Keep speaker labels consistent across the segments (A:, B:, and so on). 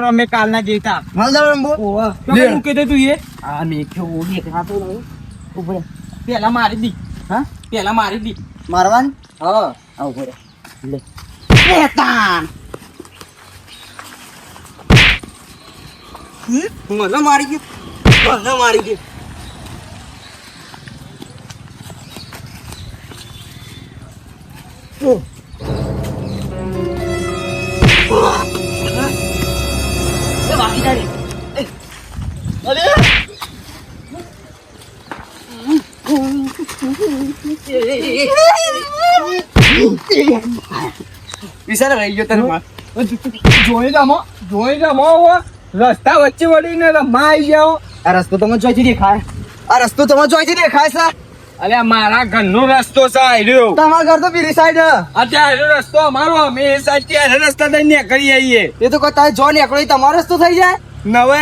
A: અમે કાલના જીતા પેલા મારી દી. હા, પેલા મારી દી.
B: મારવાન
A: હા,
B: આવું લે
A: મને મારી ગયું.
B: મને મારી ગઈ.
A: વિચાર રહી ગયો તને. જોઈ જમો રસ્તા વચ્ચે વળીને રમવા આવી જાઓ.
B: આ રસ્તો તમે જોઈથી દેખાય. આ રસ્તો તમે જોઈથી દેખાય છે.
A: અલ્યા મારા ઘરનો રસ્તો છે આયરો.
B: તમારા ઘર તો પેલી સાઈડ.
A: અત્યારે રસ્તો અમારો, અમે એ સાઈડ ત્યારે રસ્તા થઈને નીકળી આવીએ.
B: એ તો કોઈ તારે જો નીકળો તમારો રસ્તો થઈ જાય.
A: નવે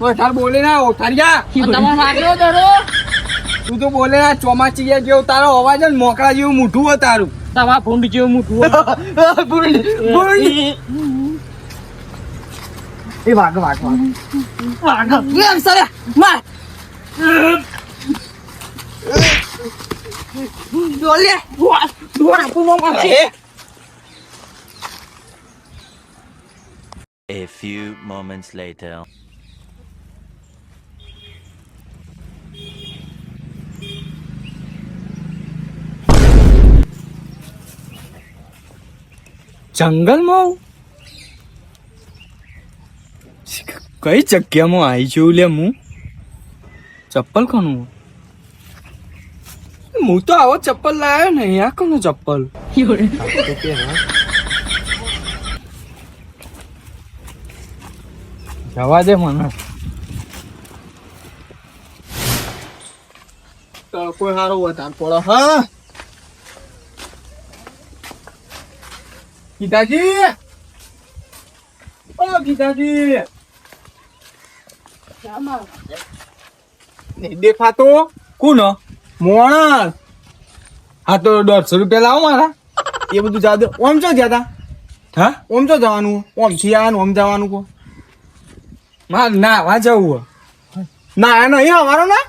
A: ઓઠાર બોલે ના ઓઠારિયા તું તો બોલે ના ચોમાચી જેવું તારો અવાજ ને મોકળા જેવું મૂઠું હોય તારું. તમારા ભૂંડ જેવું મૂઠું હોય.
B: એ વાગ વાગ વાગ એમ સરે માર ડોલે દોડા તું માર.
C: A few moments later.
A: જંગલમાં કઈ જગ્યામાં આવી છું લે હું? ચપ્પલ કોનું? હું તો આવો ચપ્પલ લાવ્યો ને. આ કોનું ચપ્પલ? જવા દે મને. કોઈ સારો વધાર પડો. હા ગીતાજી, ઓ ગીતાજી, નહીં દેખાતો. કોણ? મોણસ. હા તો 150 રૂપિયા લાવો મારા. એ બધું જાદુ. ઓમ ચો ગયા તા? હા, ઓમ ચો જવાનું? ઓમ થી આનું ઓમ જવાનું કો મારે નાવા જવું. ના નહીં અમારો ના.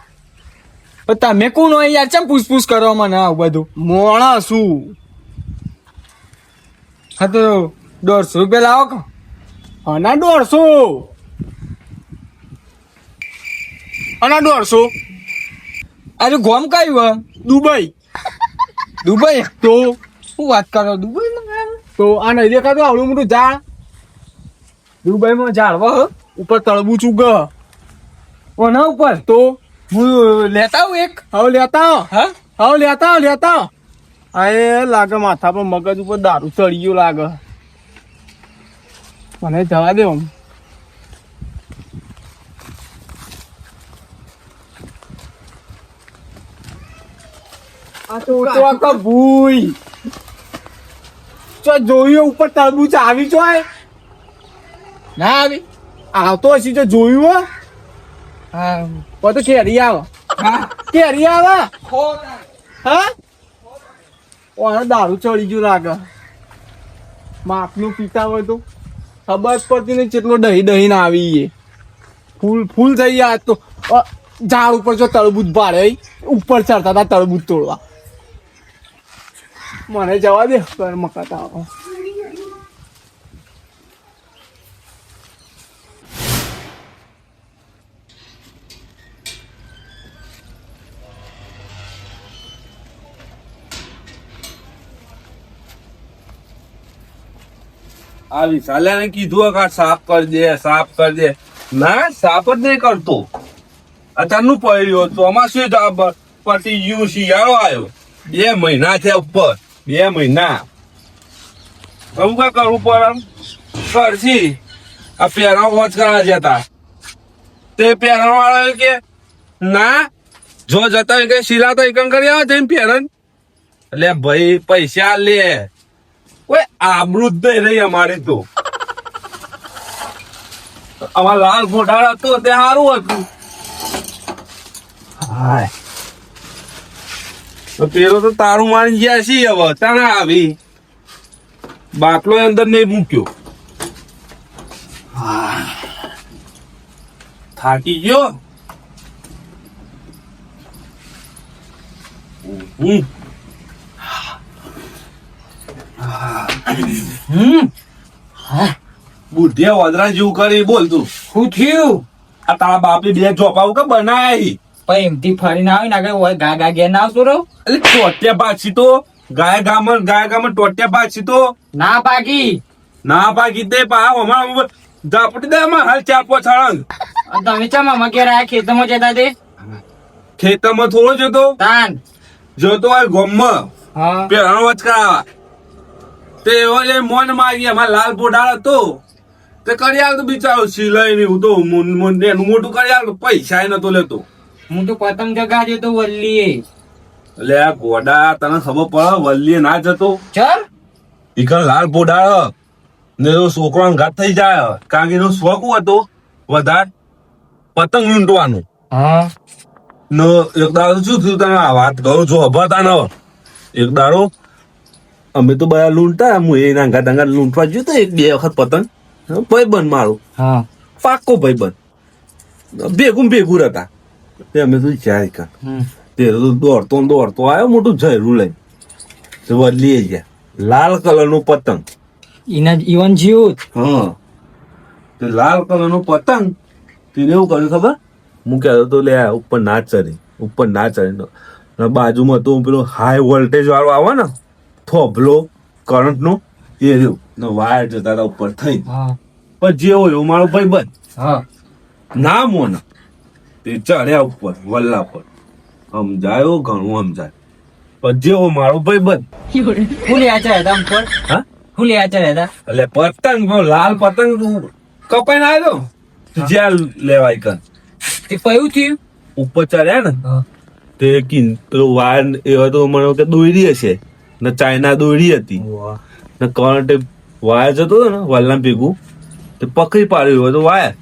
A: તમે કોણ હોય યાર? ચમ પૂછપૂછ કરો મને આવું બધું? મોણસ શું? હા તો 150 રૂપિયા લાવો કો. હા ના 150. અને 150. અરે ગોમ કયું? દુબઈ. દુબઈ તો શું વાત કરો? દુબઈ તો આ નહીં દેખાતું આવડું મોટું ઝાડ? દુબઈમાં ઝાડવા ઉપર તળબૂચ ઉગ. ઓના ઉપર તો હું લેતા આવું એક. હવે લેતા. હા હવે લેતા. આ એ લાગે માથા પર મગજ ઉપર દારૂ ચડી ગયું લાગે. મને જવા દે. આમ આ તો ભૂઈ ચો જોયું ઉપર તરબૂચ આવી ચોય ના આવી. આવતો હશે તો જોયું. હા તો કેરી આવે. હા કેરી આવે. હા ઓને દારૂ ચડી ગયું લાગે. માપનું પીતા હોય તો ખબર પડતી નહીં કેટલો દહીં ના આવી. ફૂલ થઈ ગયા. તો ઝાડ ઉપર જો તરબૂચ ભાડે ઉપર ચડતા હતા તરબૂચ તોડવા. મને જવા દે. મકાતા
D: આ વિશાલે કીધું કે સાફ કરી દે. ના સાફ જ નહીં કરતો. અત્યારનું પડ્યું ચોમાસું પતી ગયું. શિયાળો આવ્યો. 2 મહિના થયા ઉપર. 2 મહિના હું કા કરવું પડે? કરશી આ પહેરા વોચ કરવા જતા તે પહેરણ વાળા કે ના જો જતા કે સિલાતો એકન કરી આવે જઈને પહેરણ. એટલે ભાઈ પૈસા લે. કોઈ આબરૂ જ નહીં રહી અમારી તો. અમારા લાલ ઘોટાળા હતો તે સારું હતું.
A: હાય
D: તો પેલો તો તારું મારી ગયા છે હવે તાણા આવી બાટલો અંદર નહીં મૂક્યો થાકી ગયો બુદ્ધિ વદરા જેવું કરી બોલ તું
A: શું થયું
D: આ તારા બાપે બે ચોપાવું કે બનાયા
A: પણ એમથી ફરીને આવે ને આગળ હોય ગા ઘેર ના આવતો રહો
D: એટલે ટોટિયા પાછી તો ગાય ગામમાં ટોટિયા પાછી તો
A: ના પાકી
D: ના પાકી તે પા અમારા ઝાપટી દે અમાર હાલ 4-5 હળંગ
A: તમે ચા મામા ઘેર આયા ખેતરમાં જતા તે
D: ખેતરમાં થોડો જતો
A: તાન
D: જોતો હોય ગોમમાં
A: હા
D: પેલાનો વચકા તે એવો એ મોન માગી અમાર લાલ પોડાળ હતો તે કરી આલ તો બિચારો સિલાઈ ની હું તો એનું મોટું કરી આલ પૈસા નતો લેતો
A: હું તો પતંગ જગા જતો વલ્લીએ
D: એટલે આ ગોડા તને ખબર પડે વલ્લીએ ના જતો
A: ચલ
D: ઈકન લાલ પોડાળ ને તો છોકરો ઘાત થઈ જાય કારણ કે એનો શોખ હતો વધારે પતંગ લૂંટવાનું
A: હા
D: ને એક દાડો શું થયું તને આ વાત કરું છું અભાતા ન એક દાડો અમે તો બધા લૂંટતા હું એના ઘાત અંગાત લૂંટવા ગયો તો 1-2 વખત પતંગ ભાઈબંધ મારું
A: હા
D: પાક્કો ભાઈબંધ ભેગું હતા તે અમે તો જાય કર તે તો દોડતો આવ્યો મોટું ઝેરું લઈને તો બદલી ગયા લાલ કલર નું પતંગ
A: ઈના ઈવન જીવ
D: હા તે લાલ કલર નું પતંગ તેને એવું કર્યું ખબર હું કહેતો તો લે ઉપર ના ચડી બાજુમાં તો પેલો હાઈ વોલ્ટેજ વાળો આવે ને થોભલો કરંટ નો એ રહ્યું ને વાયર જતા હતા ઉપર થઈ
A: હા
D: પણ જે હોય એવું મારો ભાઈ બંધ
A: હા
D: ના મોન તે ચડ્યા ઉપર વલ્લા પર સમજાયો ઘણું સમજાય પણ જેવો મારો ભાઈ બંધ
A: હું લે આચા હતા ઉપર
D: હા
A: હું લે આચા હતા
D: એટલે પતંગ લાલ પતંગ કપાઈ ના આવ્યો જ્યાં લેવાય કર
A: તે કયું થયું
D: ઉપર ચડ્યા ને તે પેલો વાયર એવો તો મને કે દોરી હશે ને ચાઇના દોરી હતી ને કરંટ વાયર જતો હતો ને વલ્લા ભેગું તે પકડી પાડ્યું હોય તો વાયર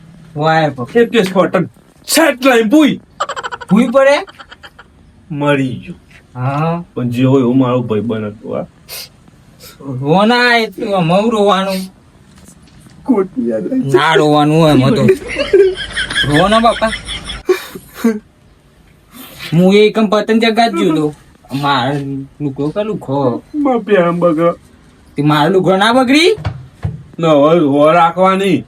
D: એક કેસ પતંગ સેટ લાઈન ભૂઈ
A: પડે
D: મરી ગયો
A: હા
D: પણ જે હોય એવું મારો ભાઈ બન હતો આ
A: રોના એટલું મઉ રોવાનું ના રોવાનું હોય એમાં તો રોના બાપા હું એકમ પતંગ જગા જ જોયો મારે લુકડો કે લુખો
D: પેમ બગડ
A: તે મારો લુકડો ના બગડી
D: ન હવે રાખવાની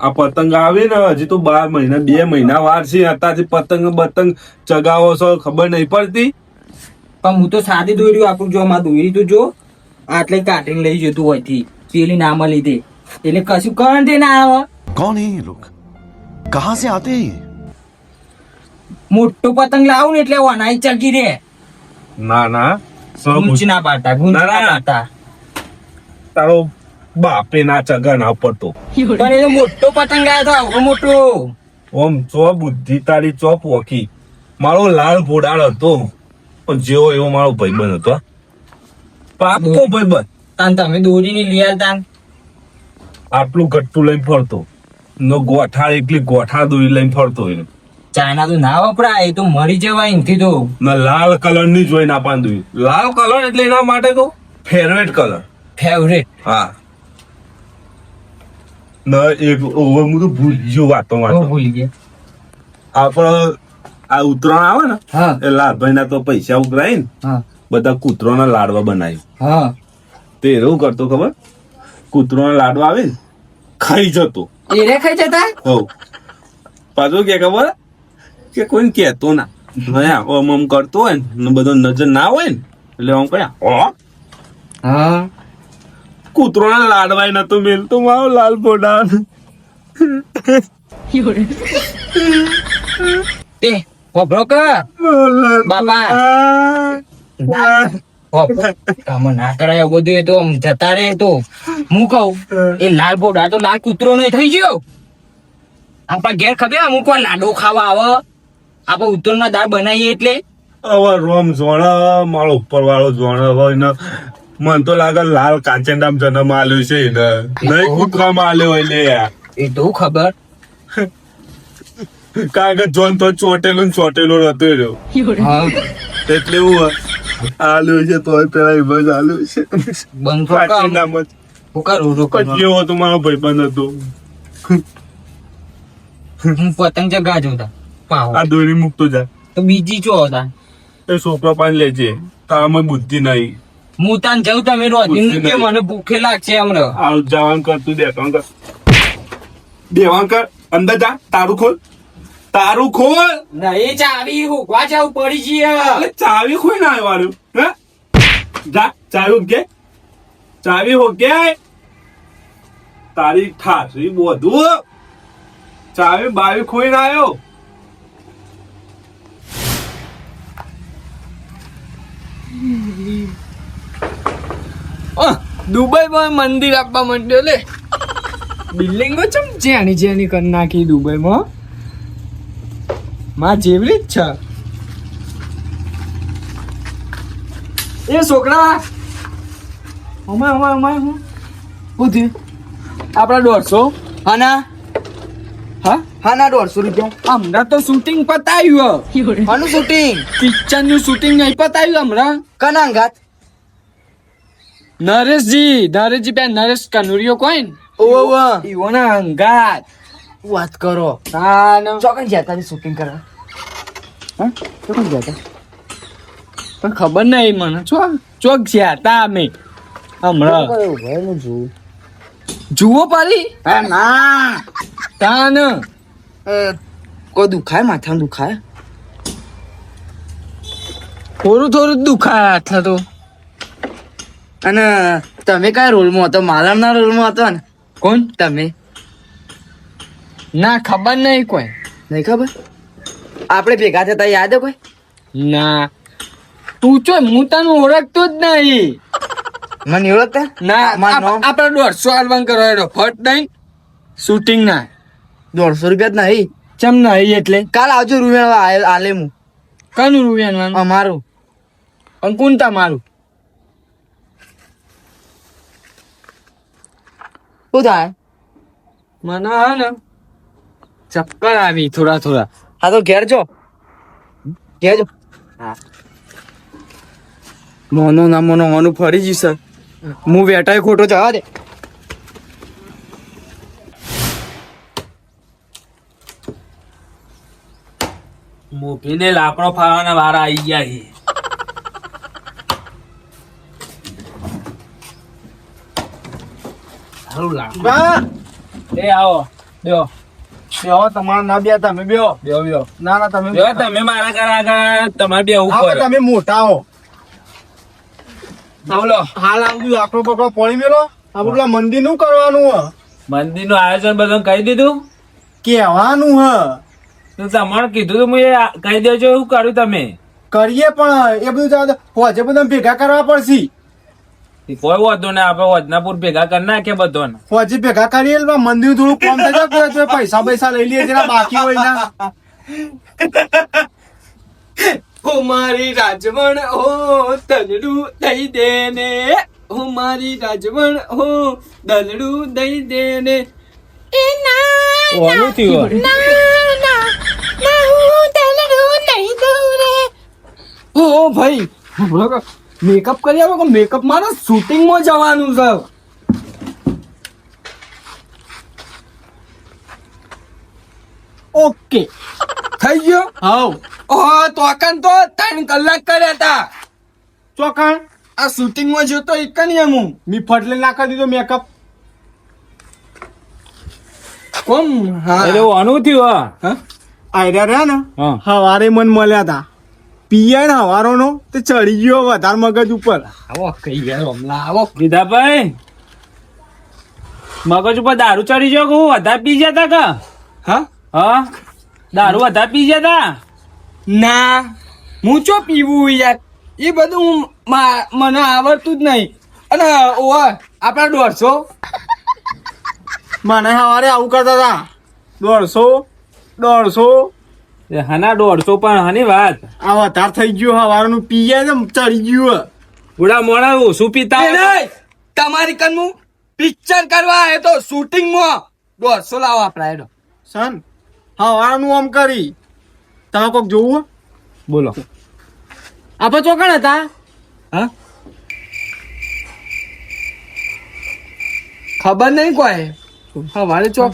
D: આ પતંગ આવે ને હજી તો 2 મહિના વાર છે અત્યારથી પતંગ ચગાવો છો ખબર નહીં પડતી
A: પણ હું તો સાદી દોરી વાપરું જો માં દોરી તો જો આટલે કાઢીને લઈ જતું હોય થી પેલી નામાં લીધે એટલે કશું કરંટ ના આવે
E: कौन है ये लोग कहाँ से आते हैं ये
A: મોટો પતંગ લાવું ને એટલે વનાઈ ચગી રે
D: ના
A: ગુંચ ના પાડતા ગુંચ
D: ના,
A: ના
D: ના.
A: પાડતા
D: તારો બાપે ના ચગા ના પડતો
A: પણ એ મોટો પતંગ આવ્યો તો આવડો મોટો
D: ઓમ ચો બુદ્ધિ તારી ચો પોકી મારો લાલ ઘોડાળ હતો પણ જેવો એવો મારો ભાઈબંધ હતો પાક્કો ભાઈબંધ
A: તાન તમે દોરી ની લઈ તાન
D: આટલું ગટ્ટું લઈને ફરતો નો એકલી ગોઠા દોરી લઈને ફરતો એને
A: ચાઇના તો ના વપરાય એ તો મરી જવાય એમથી તો
D: ના લાલ કલર ની જોઈ ના પાંદવી લાલ કલર એટલે એના માટે તો ફેવરેટ કલર
A: ફેવરેટ
D: હા ના એક ઓવર હું તો ભૂલ્યો વાતો
A: ભૂલી ગયા
D: આપડે આ ઉત્તરાયણ આવે ને
A: હા
D: એ લાલભાઈ ના તો પૈસા ઉઘરાય ને
A: હા
D: બધા કૂતરોના લાડવા બનાવ્યું
A: હા
D: તે એવું કરતો ખબર કૂતરોના લાડવા આવે ને ખાઈ જતો
A: એ રે ખાઈ જતા
D: હો પાછું કે ખબર કે કોઈને કહેતો ના આમ કરતો હોય ને બધો નજર ના હોય ને એટલે આમ કયા
A: હા
D: કૂતરોના લાડવાય નતો મેલતો મારો લાલ પોડા
A: તે વપરો કે બાપા કામ ના કરાય બધું એ તો આમ જતા રે તો હું કહું એ લાલ બોડા તો લાલ કૂતરો નહીં થઈ ગયો આપણા ઘેર ખબર અમુક વાર લાડો ખાવા આવે આપણે ઉત્તર ના દાળ બનાવીએ એટલે
D: હવે રોમ જોણ મારો ઉપર વાળો જોણ હવે ને મન તો લાગે લાલ કાંચેન્ડામ જન્મ આલ્યો છે ને નહીં કૂતરામાં આલ્યો હોય લે
A: એ તો ખબર
D: કારણ કે જોન તો ચોટેલો ને ચોટેલો હતો એ રહ્યો.
B: હા
D: એટલે હું આલુ છે તોય પેલા બસ આલુ છે
B: બંધ
D: પાછી નામ જ.
B: હું કરું
D: પછી જેવો તો મારો ભાઈબંધ હતો.
B: હું પતંગ ચગા જોતા પાવ
D: આ દોરી મૂકતો જા.
B: તો બીજી ચો હતા
D: એ છોકરા પાસે લેજે તારામાં બુદ્ધિ નહીં.
B: હું તાન જઉં તમે રોધી મૂકે મને ભૂખે લાગશે હમણાં
D: આ જવાન કર તું દેખાણ કર દેવાણ કર અંદર જા તારું ખોલ
B: નહીં ચાવી હુકવા જવું પડી જઈએ
D: અરે ચાવી ખોઈ ના આવ્યું હે જા ચાવી હોકે તારી ઠાસરી બધું ચાવી બાવી ખોઈ ના આવ્યો.
A: દુબઈ માં મંદિર આપવા માંડ્યો લે બિલ્ડિંગો ચમ જ્યાંની કરી નાખી દુબઈમાં માં જેવલી જ છે એ છોકરા અમાય હું પૂછ્યું આપડા 150
B: હાના
A: હા
B: હાના 150 રૂપિયા
A: હમણાં તો શૂટિંગ પતાવ્યું
B: આનું શૂટિંગ
A: પિક્ચર નું શૂટિંગ નહીં પતાવ્યું હમણાં
B: કના અંગાત
A: નરેશજી બેન નરેશ કનુરિયો કોઈ ને
B: ઓવા
A: ઈવોના અંગાત
B: વાત કરો
A: હા ને
B: ચોકન જતા શૂટિંગ કરવા
A: હા ચોકન જતા પણ ખબર નહીં મને ચોક જ્યાતા અમે હમણાં જુઓ પારી
B: ના
A: તાન
B: કોઈ દુખાય માથામાં દુખાય
A: થોડું દુખાય આટલા તો
B: અને તમે કયા રોલમાં હતો માલમના રોલમાં હતો ને
A: કોણ
B: તમે
A: ના ખબર નહીં કોઈ
B: નહીં ખબર આપણે ભેગા થતા યાદ હે કોઈ
A: ના તું ચો હું તને ઓળખતો જ નહીં
B: મને ઓળખતા
A: ના
B: મારું નામ?
A: આપડે 150 આલવાન કરવાનો ફટ નહીં શૂટિંગ ના
B: 150 રૂપિયા જ નહીં
A: ચમ નહીં એટલે
B: કાલ આવજો રૂપિયા આલે હું
A: કનું રૂપિયા
B: અમારું
A: અને કોણ તમારું
B: શું થાય
A: મને હે ને ચક્કર આવી થોડા
B: હા તો ઘેર જો મોનો ના મોનો મોનું ફરી જશે હું વેટાય ખોટો જવા દે
F: મોભીને લાકડો ફાળવાના વારા આવી ગયા છે. સારું લાકડું. એ આવો બેહો
A: તમારા ના બે તમે બેહો
F: બેહો
A: ના તમે
F: બેહો તમે મારા ઘર આગળ તમારે બે ઉપર
A: તમે મોટા હો
F: બોલો
A: હાલ આવું લાકડો પકડો પડી મેલો આપણે પેલા મંદિર નું કરવાનું હ
F: મંદિર નું આયોજન બધું કહી દીધું
A: કેવાનું હ
F: તો તમારે કીધું તો હું કહી દેજો એવું કર્યું તમે
A: કરીએ પણ એ બધું હોજે બધા ભેગા કરવા પડશે
F: કોઈ વાંધો ને આપડે વજનાપુર ભેગા કરી નાખીએ બધોને
A: હોજે ભેગા કરીએ એટલે મંદિર થોડું કમ થઈ જાય પૈસા લઈ લઈએ જરા બાકી હોય ના ઓ મારી રાજવણ હો તલડું દઈ દે ને ઓ મારી રાજવણ હો દલડું દઈ દે ને
F: ઓલું થયું
A: ઓ ભાઈ મેકઅપ કરી આવો કે મેકઅપ મારો શૂટિંગ માં જવાનું છે ઓકે થઈ ગયો હાઉ ઓ તોકન તો 3 કલાક કર્યા તા ચોકણ આ શૂટિંગ માં જો તો એક નહીં હું મી ફટલે નાખી દીધો મેકઅપ કોમ હા
F: એટલે ઓનું થયું
A: હા આયરા રહ્યા ને
F: હા.
A: હવારે મન મળ્યા તા પીઆઈ ને હવારોનો તે ચડી ગયો વધારે મગજ ઉપર આવો કઈ ગયા હમણાં આવો
F: દીધાભાઈ મગજ ઉપર દારૂ ચડી ગયો કે હું વધારે પી જતા કા
A: હા
F: હા દારૂ વધારે પી જતા
A: ના હું ચો પીવું યાર એ બધું મને આવડતું જ નહીં અને ઓવા આપણા 150 મને સવારે આવું કરતા હતા 150
F: હાના 150 પણ હાની વાત
A: આ વધારે થઈ ગયું હવારનું પીએ ને ચડી ગયું
F: બુડા મોડા ઓછું પીતા હોય.
A: તમારી કનનું પિક્ચર કરવા આવ્યો તો શૂટિંગમાં 150 લાવો આપણા એનો સન હવાનું આમ કરી તમે કોક જોવું
F: બોલો
A: આપણે ચોકણ હતા
F: હા
B: ખબર નહીં કોઈ
A: હવારે ચોક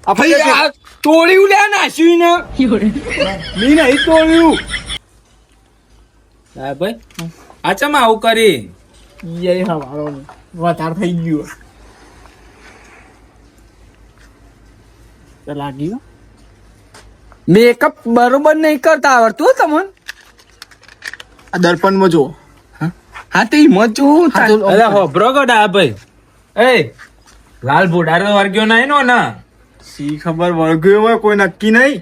B: આપણે તોડ્યું લે નાસ્યું ને
A: મી નહીં તોડ્યું
F: ભાઈ આ ચમ આવું કરી
A: એ હવારો વધારે થઈ ગયું તો લાગ્યું
B: મેકઅપ બરોબર નહીં કરતા આવડતું તમને
A: આ દર્પણમાં જો
B: હા તો હિંમત જોવું
F: અરે હોભરો ગડા ભાઈ એ લાલ ભોડારો વર્ગ્યો નહીં નો ના
A: સી ખબર વળગ્યો હોય કોઈ નક્કી નહીં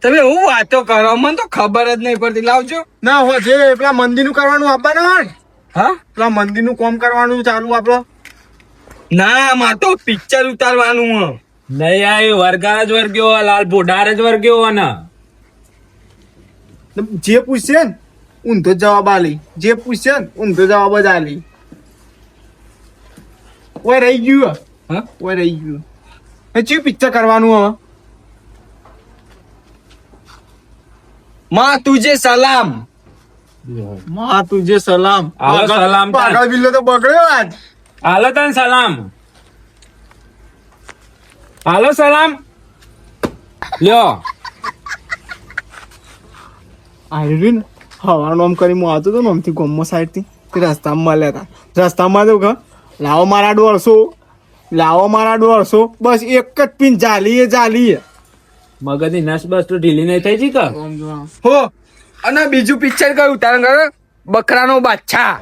B: તમે હું વાતો કરો મને તો ખબર જ નહીં પડતી લાવજો
A: ના હો જે પેલા મંદિરનું કરવાનું આપવાનું હોય ને,
B: હા
A: પેલા મંદિરનું કામ કરવાનું ચાલુ આપડો
B: ના માર તો પિક્ચર ઉતારવાનું હ
F: નહીં આ એ વર્ગાર જ વર્ગ્યો લાલ ભોડાર જ વર્ગ્યો ને
A: જે પૂછશે ને ઊંધો જવાબ આલી જે પૂછશે ને ઊંધો જવાબ જ આલી ઓય રહી ગયું
B: હા?
A: ઓય રહી ગયું એ ચી પિક્ચર કરવાનું હવે
B: માં તુજે સલામ
A: માં તુજે સલામ
F: આવો સલામ તાન.
A: પાગલ બિલ્લો તો બગડ્યો આજ
F: હાલો તને સલામ હાલો સલામ લ્યો
A: આયરીન હવાનું આમ કરી હું આવતો હતો ને આમથી ગોમો સાઈડ થી તે રસ્તામાં મળ્યા હતા રસ્તામાં તો કે લાવો મારા 150 લાવો મારા 150 બસ એક જ પીન જાલી
F: મગજની નસ બસ તો ઢીલી નહીં થઈ જી કે
B: હો અને બીજું પિક્ચર કયું ઉતારણ કરો બકરાનો બાદશાહ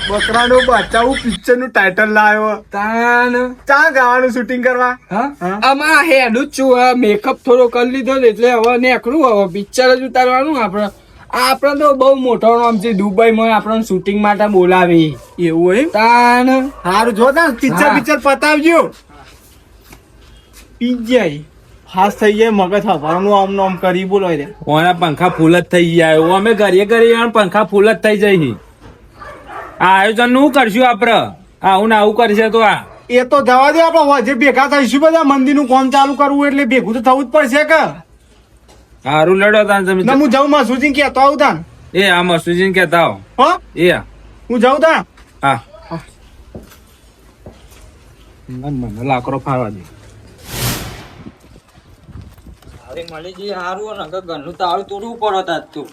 A: બકરાનો બાદશાહ પિક્ચર નું ટાઇટલ લાવ્યો
B: તાન
A: ચા ગાવાનું શૂટિંગ કરવા
B: હા
A: હા?
B: આમાં હેડું જ છું મેકઅપ થોડો કરી લીધો ને એટલે હવે નેકરું હવે પિક્ચર જ ઉતારવાનું આપણે તો બહુ મોટો નામ છે દુબઈમાં આપણને શૂટિંગ માટે બોલાવી
A: એવું એમ
B: તાન
A: સારું જો તા પિક્ચર
B: હા.
A: પિક્ચર પતાવજો પી જાય હાસ થઈ જાય મગજ હવાનું આમ નામ કરી બોલો રે
F: ઓના પંખા ફૂલ જ થઈ ગયા અમે કરીએ પંખા ફૂલ જ થઈ જાય આ આયોજન નું કરશું આપડે આવું ને આવું કરશે તો આ
A: એ તો જવા દે આપણે જે ભેગા થઈશું બધા મંદિર નું કામ ચાલુ કરવું એટલે ભેગું તો થવું જ પડશે કે
F: હારું લડો તાન તમે
A: ના હું જાઉં માં સુધી કહેતો આવું તાન
F: એ આ મસુજીને કહેતા હો
A: હો
F: એ
A: હું જાઉં તાન
F: હા મને લાકડો ફાડવા દે
B: મળી જઈએ સારું ને ઘરનું તાળું તોડવું પડે તું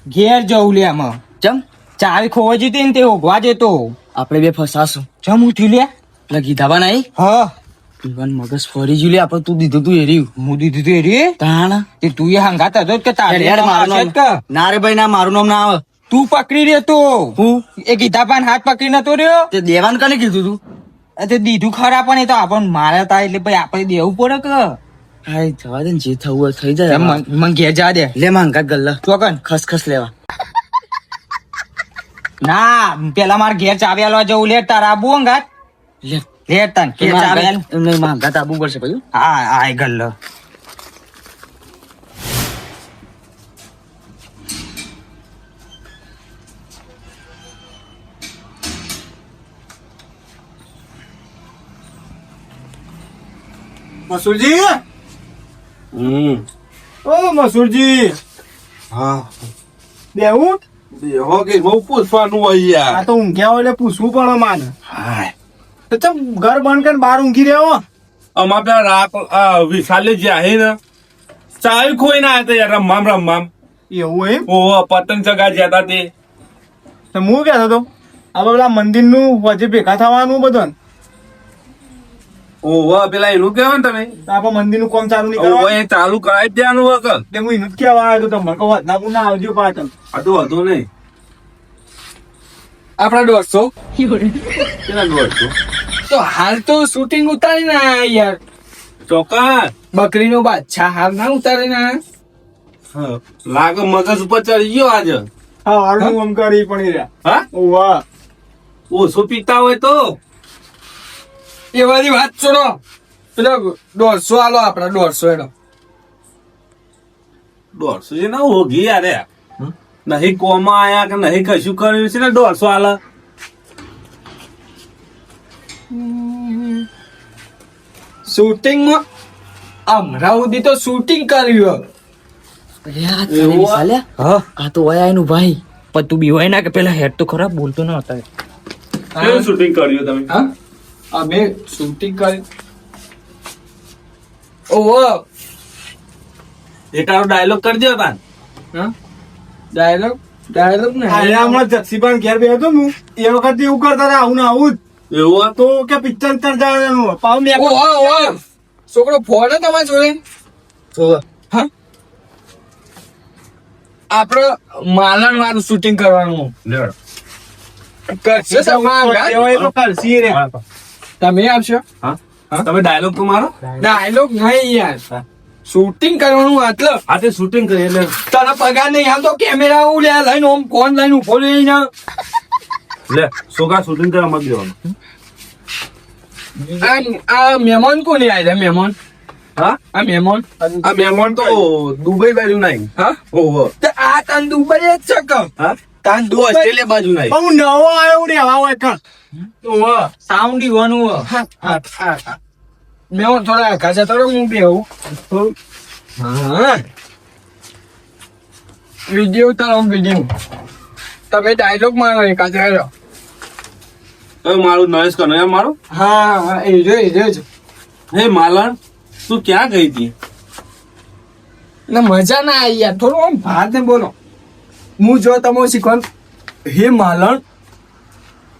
B: ઘેર જવું લે આમાં ચમ ચાવી ખોવા જતી ને તે ઓગવા જતો આપણે બે ફસાશું ચમ હું થયું લે એટલે ગીધાબા નહીં હા ઈવન મગજ ફરી ગયું લે આપણે તું દીધું તું એર્યું હું દીધું તું એરી તાણ તે તું એ હંગાત હતો કે તારે ના રે ભાઈ ના મારું નામ ના આવે તું પકડી રહ્યો તો હું એ ગીધાબાન હાથ પકડી નતો રહ્યો તે દેવાન કને કીધું તું તે દીધું ખરા પણ એ તો આપણને માર્યા તા એટલે ભાઈ આપણે દેવું પડે કે હાય જવા દે ને જે થવું હોય થઈ જાય મને ઘેર જવા દે લે માંગા ગલ્લા ચોકન ખસખસ લેવા ના પેલા મારે ઘેર ચાવી આલવા જવું લે તારા આબુ અંગાત લે લે તન ઘેર ચાવી આલ નહીં માંગા આબુ પડશે ભાઈ હા આય ગલ્લો
A: મસૂરજી ઓ મસૂરજી
D: હા
A: બેહું
D: હો કે બહુ પૂછવાનું હોય યાર
A: આ તો ઊંઘ્યા હોય એટલે પૂછવું પડે માને
D: હાય
A: તો ચમ ઘર બંધ કરીને બહાર ઊંઘી રહ્યો
D: અમાર પેલા રાત વિશાલે જે आहे ને ચાવી ખોઈ ના હતા યાર રમવામ
A: એવું એમ
D: ઓ પતંગ ચગા જતા તે
A: તો હું કહેતો હતો આ પેલા મંદિર નું વચ્ચે ભેગા થવાનું બધું
D: ઓહો પેલા એનું કેવા ને તમે
A: આપણે મંદિર નું કામ ચાલુ નહીં
D: ઓહો
A: કરવાનું
D: એ ચાલુ કરાવી જ દેવાનું વગર
A: એટલે હું એનું જ કહેવા આવ્યો હતો તમને કહું ના ના આવજો પાછળ
D: આ તો હતો નહીં
B: આપડા 150
D: કેટલા દોઢસો
B: તો હાલ તો શૂટિંગ ઉતારી ના યાર
D: ચોક્કસ
B: બકરીનો બાદશાહ હાલ ના ઉતારી ના
D: લાગે મગજ ઉપર ચડી ગયો આજે
A: હા હારું આમ કરી પણ રહ્યા
D: હા
A: ઓવા
D: ઓછો પીતા હોય તો
B: એ બધી વાત છોડો પેલો 150 આલો આપડા 150 એનો
D: 150 છે ને હોગી યાર નહીં કોમાં આયા કે નહીં કશું કર્યું છે ને 150 આલે
A: શૂટિંગમાં હમણાં સુધી તો શૂટિંગ કર્યું.
B: એવું સાલ્યા આ તો વયા એનું ભાઈ પણ તું બીવાય ના કે પેલા હેડ તો ખરાબ બોલતો ન હતા.
D: કેવું શૂટિંગ કર્યું તમે?
A: હા અમે શૂટિંગ કરી. ઓહો
D: એકારો ડાયલોગ કરજો તાન.
A: ડાયલોગ ને
G: હમણાં જક્ષીભાઈ ઘેર બેઠો હતો હું એ વખત એવું કરતા હતા આવું ને આવું જ
D: એવું
G: તો કે પિક્ચર જવાનું પાવ મેં
A: ઓહો છોકરો ફોન તમારે જોડે. હા આપડે માલણ વાળું શૂટિંગ કરવાનું કરશે તમે આપશો.
D: તમે ડાયલોગ તો મારો.
A: ડાયલોગ નહીં યાર શૂટિંગ કરવાનું એટલે
D: આ તે શૂટિંગ કરી એટલે
A: તને પગાર નહીં આમ તો કેમેરા હું લે લઈને આમ ફોન લઈને ઉભો રહીને
D: લે સોગા શૂટિંગ કરવા મત દેવાનું.
A: આ મહેમાન કોની આવ્યા મહેમાન?
D: હા
A: આ મહેમાન
D: આ મહેમાન તો દુબઈ બાજુ નહીં.
A: હા
D: ઓહો
A: તો આ તન દુબઈ જ છે કે
D: હા
A: તન
D: તું ઓસ્ટ્રેલિયા બાજુ નહીં.
G: હું નવો આવ્યો રેવા હોય કણ
B: સાઉન્ડ ઈવાનું
A: મહેમાન થોડા ખાસા થોડો હું બેહું. હા વિડીયો ઉતારો વિડીયો તમે ડાયલોગ મારો એકાદ રહ્યો.
D: હવે મારું નરેશ કનૈયા મારું.
A: હા એ રહ્યો જ
D: હે માલણ તું ક્યાં ગઈ હતી?
A: ના મજા ના આવી યાર થોડું આમ ભાર ને બોલો. હું જો તમે શીખવાનું. હે માલણ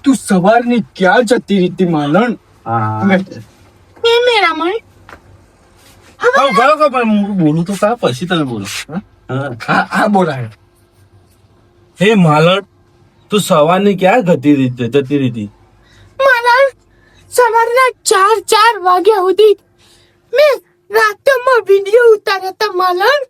A: તું સવારની ક્યાં જતી રીતી માલણ?
D: હા બરોબર પણ હું બોલું તો કા પછી તમે બોલો.
A: હા બોલાય.
D: હે માલણ તું સવારની ક્યાં જતી રીતી?
H: સવારના 4 વાગ્યા સુધી મેં રાતમાં વિડીયો ઉતાર્યા હતા માલણ.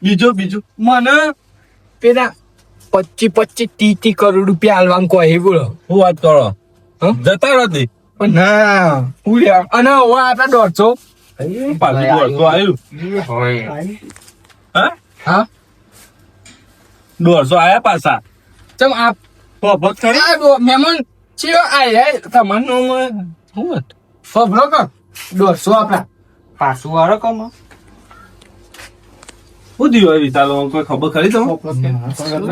D: બીજું
A: મને પેલા 25-30 કરોડ રૂપિયા હાલવાનું કોઈ બોલો.
D: હું વાત કરો જતા રહી
A: પણ ના પૂર્યા અને હવે આપડે 150
D: પાછું આવ્યું.
A: હા
D: 150 આયા પાછા.
A: ચમ આપ મહેમાન ચિયો આય તમારું શું ફબરો કર 150 આપડા
B: પાછું વાળો કમો
D: શું થયું વિચારો કોઈ ખબર ખરી તમે?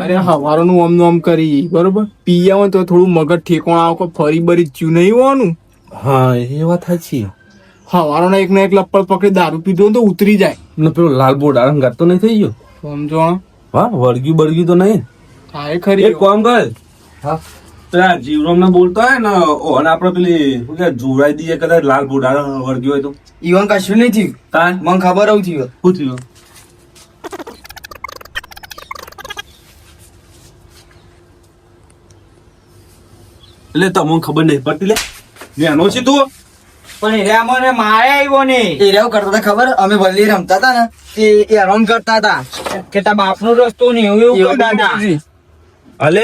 G: અરે હવારોનું આમનું આમ કરી બરોબર પી આવો તો થોડું મગજ ઠેકોણ આવો ફરી બરી ચૂ નહીં હોવાનું.
D: હા એ વાત સાચી.
G: હવારોનો એક ને એક લપ્પડ પકડી દારૂ પીધો તો ઉતરી જાય
D: ને પેલો લાલ બોર્ડ આરંગાત તો નહીં થઈ ગયો?
G: સમજો
D: હા વળગ્યું તો નહીં.
G: હા એ ખરી
D: એક કામ કર પેલા જીવરામ ને બોલતો હોય ને ઓને આપડે પેલી શું કે જોડાઈ દઈએ કદાચ લાલ બોર્ડ વળગ્યું હોય તો.
B: ઈવન કશું નહીં થયું
D: તાન
B: મને ખબર આવું થયું.
D: શું થયું? એટલે તમને ખબર નહીં પડતી લે એનો છે તું.
B: પણ એરા મને મારે આવ્યો ને એરા કરતા હતા ખબર અમે વલ્લી રમતા હતા ને તે હેરાન કરતા હતા કે તારા બાપ નો રસ્તો નહીં એવું કરતા હતા.
D: અલે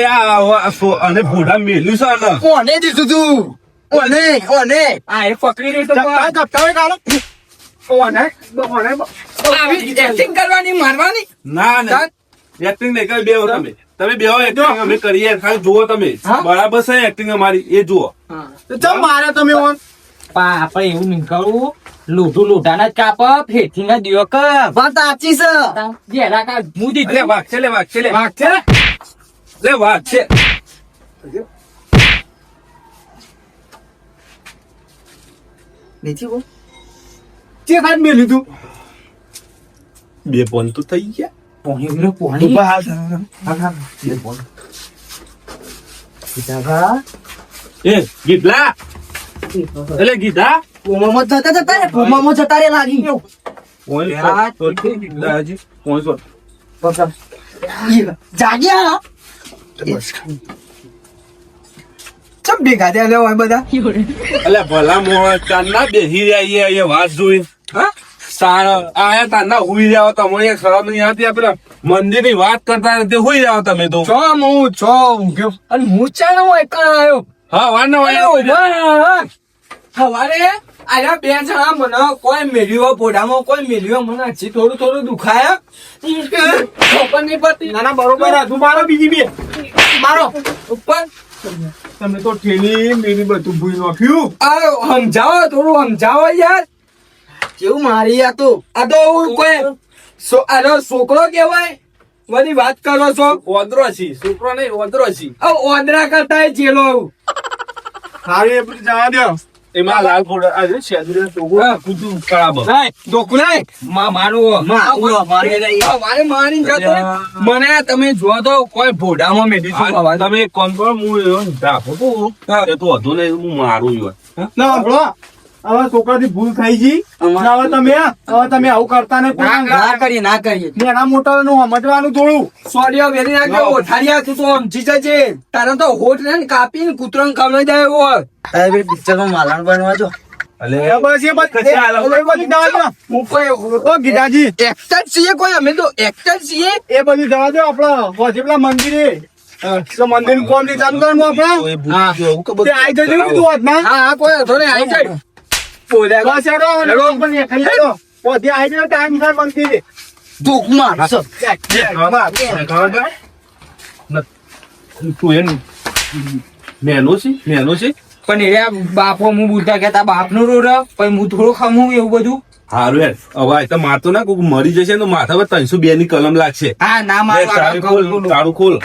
D: અને ભોડા મેલ્યું છે ને
B: કોને દીધું તું? કોને
A: આ એ પકડી રહી તો એક્ટિંગ કરવાની મારવાની
D: ના ના એક્ટિંગ નહીં કરી બેહો તમે બેહો એક્ટિંગ અમે કરીએ ખાલી જુઓ તમે બરાબર છે એક્ટિંગ અમારી એ જુઓ.
G: ચમ મારે તમે ઓન
B: આપડે એવું નહીં કરવું લોઢા ના જ કાપ ફેથી ના દિયો કર વાત સાચી છે જેરા કા હું
D: લે વાઘ છે લે વાઘ છે.
B: નથી બોલ
G: જે ખાત મેં લીધું
D: બે બોલ તો થઈ ગયા. એ ગીતલા એટલે ગીતા
B: પોમામાં જતા રે લાગી જાગ્યા
A: ચમ ભેગા થયા હોય બધા.
D: એટલે ભલા મોણા ચાંદના બેસી રહ્યા એ વાત જોઈ.
A: હા
D: સારા આયા તાના હુઈ જાવ તમને એક શરમ નહીં આવતી. પેલા મંદિર ની વાત કરતા તે હુઈ જાવ તમે તો.
A: છો હું છો ઊંઘ્યો અને હું ચાલો હોય કણ આવ્યો.
D: હા વાર ના
A: સવારે
B: અરે બે જણા મને કોઈ મેલ્યું પોઢામાં કોઈ મેલ્યું મને હજી થોડું થોડું દુખાય ખબર નહીં પડતી.
A: ના ના બરોબર હતું મારો બીજી બે
B: મારો ઉપર
A: તમે તો ઠેલી મેલી બધું ભૂઈ નાખ્યું.
B: આ સમજાવો થોડું સમજાવો યાર. કેવું મારી આ તો કોઈ આનો છોકરો કેવાય બધી વાત કરો છો.
D: ઓદરો છી છોકરો નહીં ઓદરો છી
B: ઓદરા કરતા જેલો
A: હારું એ બધું જવા દો.
D: એમાં લાલ ફોડ આજે શેદુરે છોકરો કૂદું ખરાબ
B: મારી મને તમે જો તો કોઈ ભોડામાં મેલી
D: તમે એક કામ કરો હું એવો રાખો તું એ તો હતું ને હું મારું યાર
A: ના સાંભળો, હવે છોકરાથી ભૂલ થઈ ગઈ. હવે તમે આવું કરતા ને
B: ના કરીએ
A: નાના મોટા નું સમજવાનું થોડું.
B: સોડિયો વેરી નાખ્યો ઓઠારિયા તું તો સમજી જજે. તારે તો હોઠ ને કાપીને કૂતરાને ખવડાવી જાય એવો અરે પિક્ચર માં માલણ બનવા જો
D: અલે
A: એ બસ એ બસ
D: કશે આ લોકો-
A: એ બધી જવા દો.
B: હું કોઈ
A: ઓ ગીતાજી
B: એક્ટર છીએ કોઈ અમે તો એક્ટર છીએ.
A: એ બધી જવા દો. આપડે હોજે પેલા મંદિરે તો મંદિર નું કોમ ની ચાલુ કરવાનું આપડે.
D: એવું કેવું કે
A: તે આઈ જજો કીધું હોત ના.
B: હા કોઈ વાંધો નહીં આવી જાય.
A: બસ હેડો, અને રોજ પણ એ ખાલી હેડો. હોજે આઈ જજો ટાઈમ સર મંદિરે.
B: દુઃખ મારશો.
D: તું એમ મેનો છે
B: પણ એ બાપો હું બોલતા કેતા બાપ નું રોડ પછી હું થોડું ખમું એવું બધું.
D: હારું યાર હવે આ તો મારતો ના કોઈ મરી જશે ને તો માથા પર 302 ની કલમ લાગશે
B: હા ના
D: તારું ખોલ તારું ખોલ